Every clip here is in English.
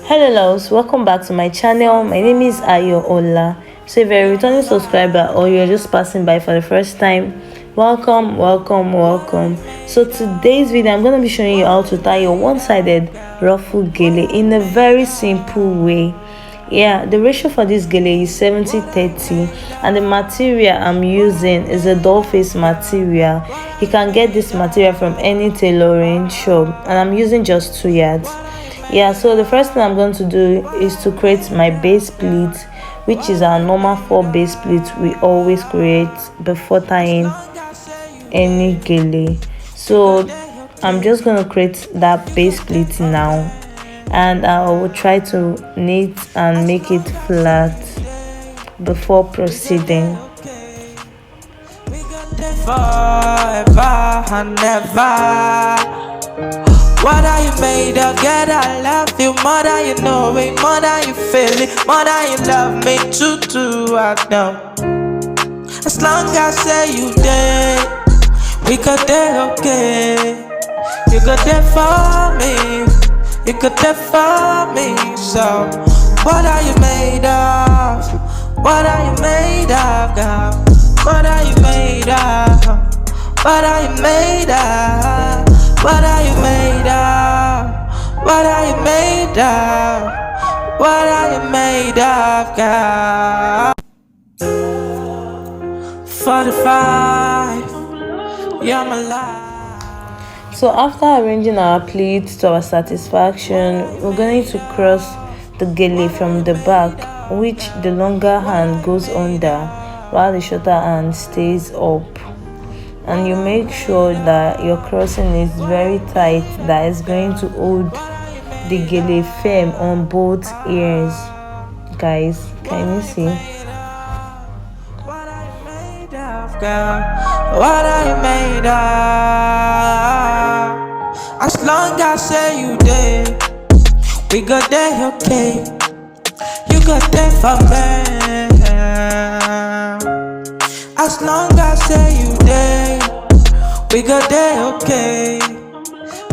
Hello loves, welcome back to my channel. My name is Ayo Ola. So if you're a returning subscriber or you're just passing by for the first time, welcome. So today's video I'm going to be showing you how to tie your one-sided ruffle gele in a very simple way. Yeah, the ratio for this gele is 70-30 and the material I'm using is a doll face material. You can get this material from any tailoring shop and I'm using just 2 yards. Yeah, so the first thing I'm going to do is to create my base pleat, which is our normal 4 base pleats we always create before tying any gele. So I'm just going to create that base pleat now, and I will try to knit and make it flat before proceeding. Forever and ever. What are you made of? Girl, I love you more than you know it, more than you feel it, more than you love me too, I know. As long as say you there, we got there, okay. You got there for me, you got there for me. So, what are you made of? What are you made of, girl? What are you made of? What are you made of? What are you made of? What are you made of? What are you made of, girl? 45, you're my life. So after arranging our pleats to our satisfaction, we're going to cross the gele from the back, which the longer hand goes under while the shorter hand stays up. And you make sure that your crossing is very tight, that is going to hold the gele firm on both ears. Guys, can you see? What are you made of, girl? What are you made of? As long as say you there, we got there, okay. You got there for me. As long as say you there, we got there, okay.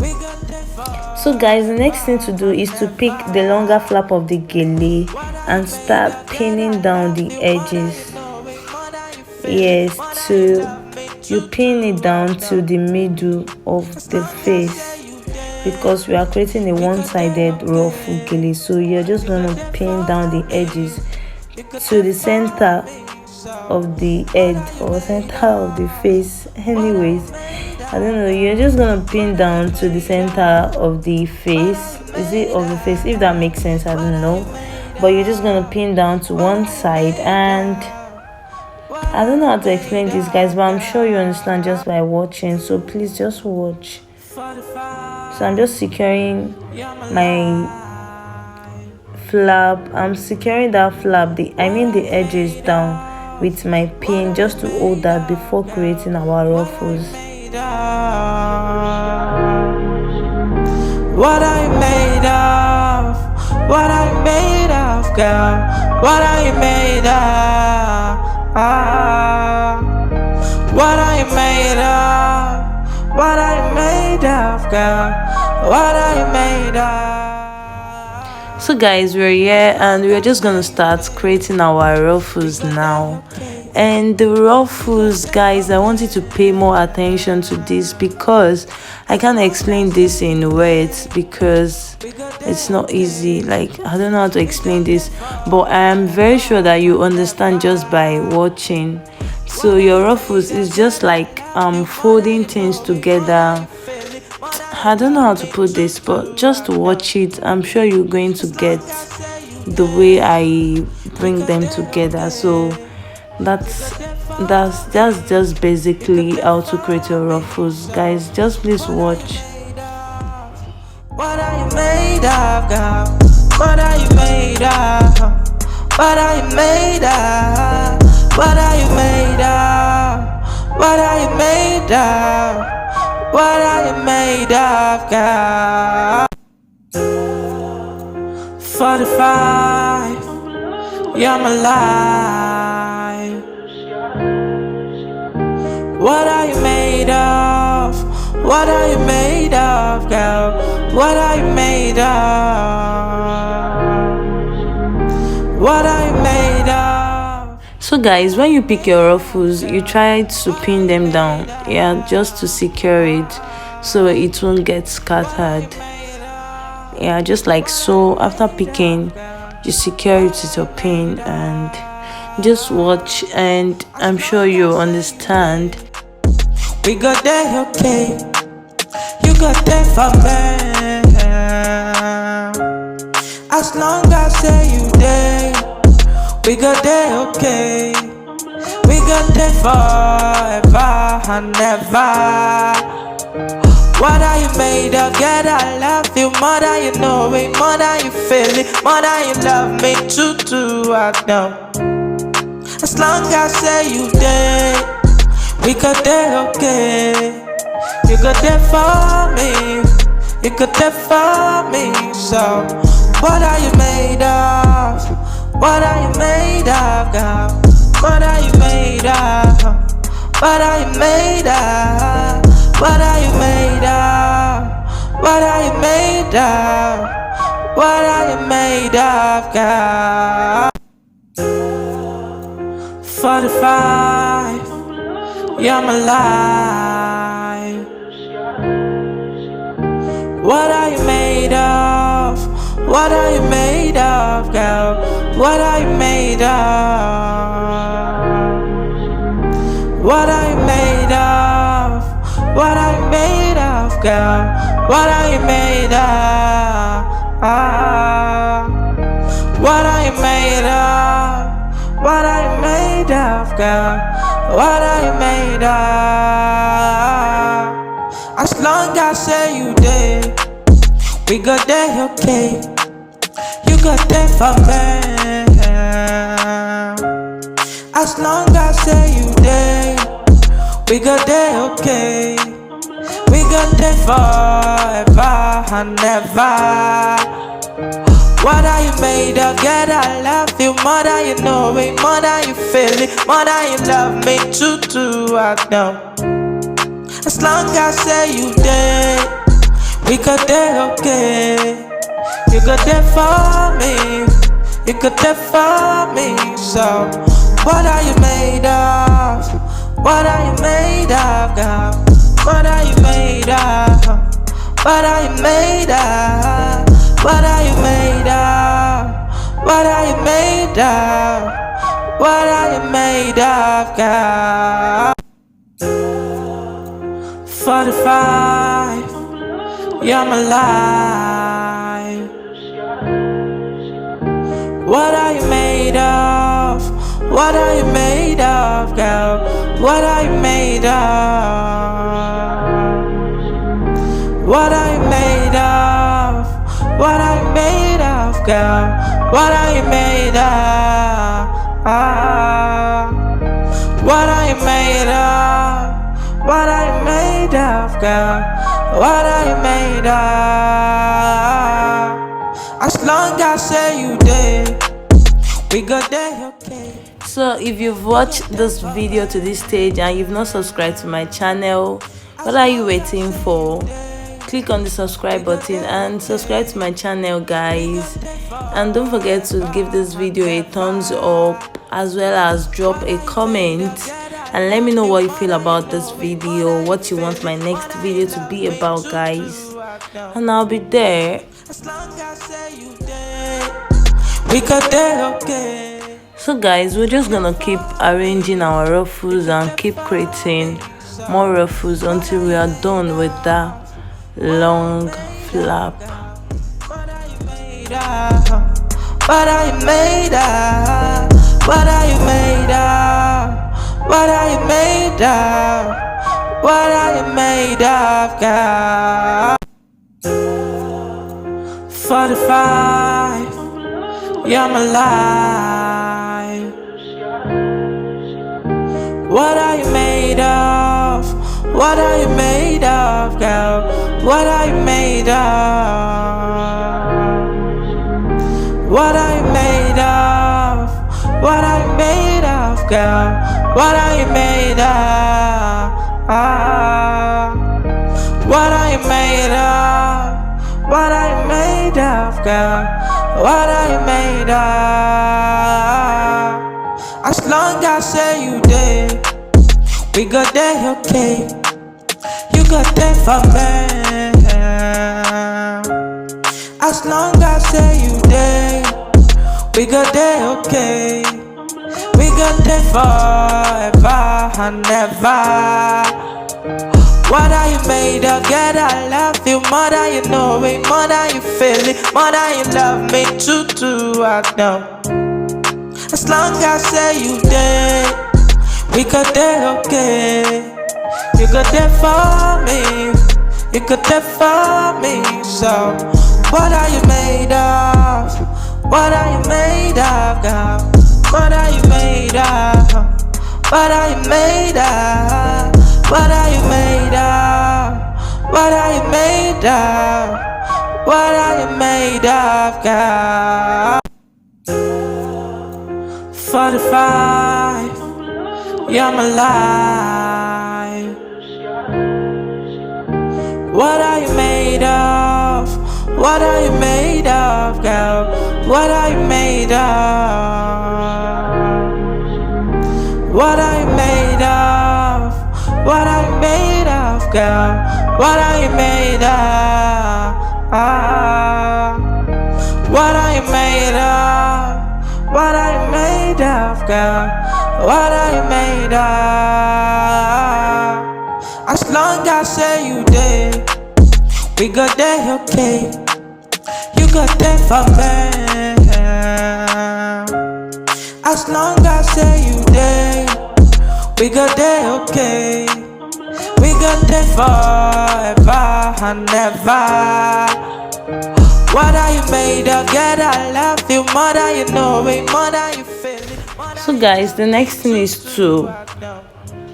We got there for. So guys, the next thing to do is to pick the longer flap of the gele and start pinning down the edges. Yes, you pin it down to the middle of the face, because we are creating a one-sided ruffle gele. So you're just going to pin down the edges to the center of the head or center of the face. Anyways, I don't know, you're just gonna pin down to the center of the face. Is it of the face? If that makes sense, I don't know, but you're just gonna pin down to one side. And I don't know how to explain this, guys, but I'm sure you understand just by watching, so please just watch. So I'm just securing my flap. I'm securing that flap, the edges down with my pin, just to hold that before creating our ruffles. What are you made of? What are you made of, girl? What are you made of? What are you made of? What are you made of, girl? What are you made of? So guys, we're here and we're just gonna start creating our ruffles now. And the ruffles, guys, I want you to pay more attention to this, because I can't explain this in words, because it's not easy. Like, I don't know how to explain this, but I am very sure that you understand just by watching. So your ruffles is just like folding things together. I don't know how to put this, but just watch it. I'm sure you're going to get the way I bring them together. So that's just basically how to create your ruffles, guys. Just please watch. What are you made of, girl? What are you made of? What are you made of? What are you made of? What are you made of? What are you made of, girl? 45, you're my life. What are you made of? What are you made of, girl? What are you made of? So guys, when you pick your ruffles, you try to pin them down, yeah, just to secure it so it won't get scattered. Yeah, just like so. After picking, you secure it with your pin and just watch, and I'm sure you'll understand. We got that, okay. You got that for me. As long as say you there, we got that, okay. We got that forever and ever. What are you made of? Girl, I love you more than you know it, more than you feel it, more than you love me too, I know. As long as say you there, we got that, okay. You got that for me, you got that for me. So, what are you made of? What are you made of, girl? What are you made of? What are you made of? What are you made of? What are you made of? What are you made of, girl? 45, you're my life. What are you made of? What are you made of, girl? What are you made of? What are you made of? What are you made of, girl? What are you made of? What are you made of? What are you made of, girl? What are you made of? As long as say you there, we got that, okay. You got that for me. As long as say you there, we got that, okay. We got that forever and ever. What are you made of? Girl, I love you more than you know it, more than you feel it, more than you love me too, I know. As long as say you there, we got that, okay. You got that for me, you got that for me. So, what are you made of? What are you made of, girl? What are you made of? What are you made of? What are you made of? What are you made of? What are you made of, girl? 45, you're my life. What are you made of? What are you made of, girl? What are you made of? What are you made of? What are you made of, girl? What are you made of? What are you made of? What are you made of, girl? What are you made of? As long as say you there, we got that, okay. So if you've watched this video to this stage and you've not subscribed to my channel, what are you waiting for? Click on the subscribe button and subscribe to my channel, guys. And don't forget to give this video a thumbs up, as well as drop a comment and let me know what you feel about this video, what you want my next video to be about, guys, and I'll be there. So guys, we're just gonna keep arranging our ruffles and keep creating more ruffles until we are done with that long flap. What are you made of? What are you made of? What are you made of? What are you made of? What are you made of, girl? 45, you're my life. What are you made of? What are you made of, girl? What are you made of? What are you made of? What are you made of, girl? What are you made of? What are you made of? What are you made of, girl? What are you made of? As long as say you there, we got there okay. You got there for me. As long as say you there, we got there okay. We got there forever and ever. What are you made of? Girl, I love you more than you know it, more than you feel it, more than you love me too, I know. As long as say you there, we got there okay. You got there for me, you got there for me. So, what are you made of? What are you made of, girl? What are you made of? What are you made of? What are you made of? What are you made of? What are you made of, girl? 45, you're my life. What are you made of? What are you made of, girl? What are you made of? What are you made of? What are you made of, girl? What are you made of? What are you made of? What are you made of, girl? What are you made of? As long as say you there, we got there okay. You got there for me. As long as say you there, we got there okay. We got there forever and ever. What are you made of? Girl, I love you more than you know it, more than you feel it. So guys, the next thing is to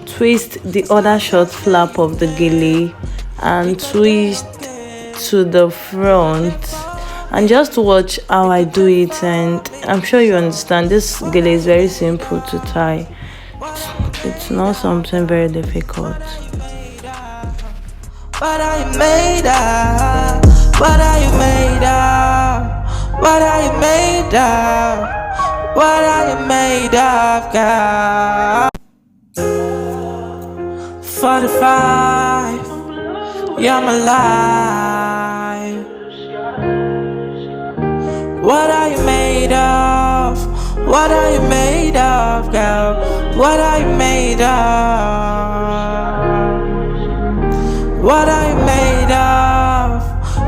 twist the other short flap of the gele and twist to the front, and just watch how I do it, and I'm sure you understand. This gele is very simple to tie. It's not something very difficult. What are you made of? What are you made of? What are you made of? What are you made of, girl? 45, you're my life. What are you made of? What are you made of, girl? What are you made of? What are you made of?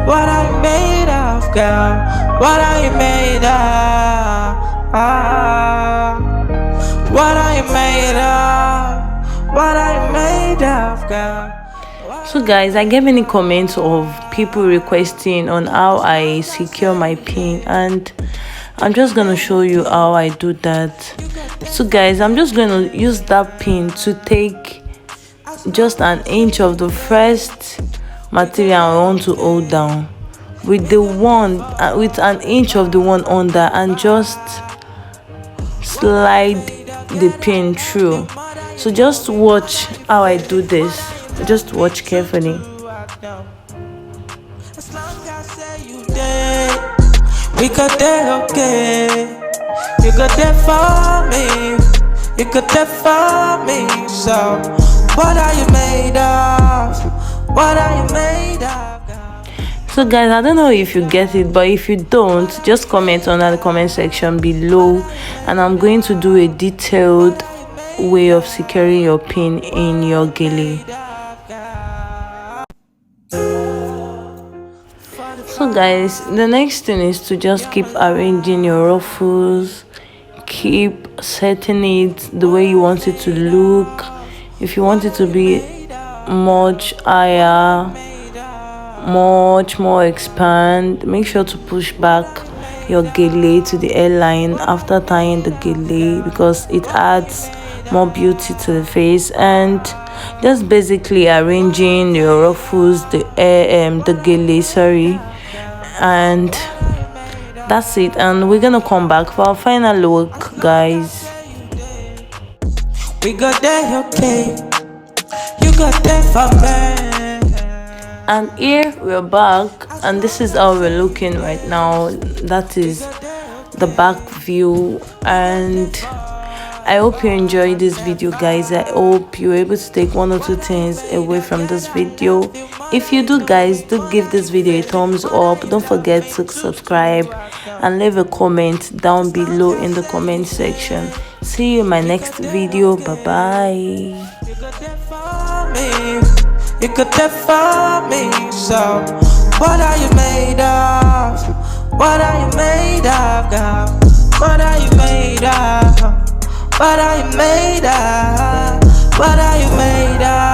What are you made of, girl? What are you made of? What are you made of? What are you made of, girl? So guys, I gave any comments of people requesting on how I secure my pin, and I'm just gonna show you how I do that. So guys, I'm just gonna use that pin to take just an inch of the first material I want to hold down with the one with an inch of the one under, and just slide the pin through. So just watch how I do this. Just watch carefully. As long as say you there, we got there okay. You got there for me, you got there for me. So, what are you made of? What are you made of, girl? So guys, I don't know if you get it, but if you don't, just comment under the comment section below, and I'm going to do a detailed way of securing your pin in your gele. So guys, the next thing is to just keep arranging your ruffles, keep setting it the way you want it to look. If you want it to be much higher, much more expand, make sure to push back your gele to the hairline after tying the gele, because it adds more beauty to the face. And just basically arranging your ruffles, the gele, sorry, and that's it. And we're gonna come back for our final look, guys. We got there okay. You got there for me. And here we're back, and this is how we're looking right now. That is the back view, and I hope you enjoyed this video, guys. I hope you're able to take one or two things away from this video. If you do, guys, do give this video a thumbs up. Don't forget to subscribe and leave a comment down below in the comment section. See you in my next video. Bye bye. You could for me, so what are you made of? What are you made of, girl? What are you made of? What are you made of? What are you made of?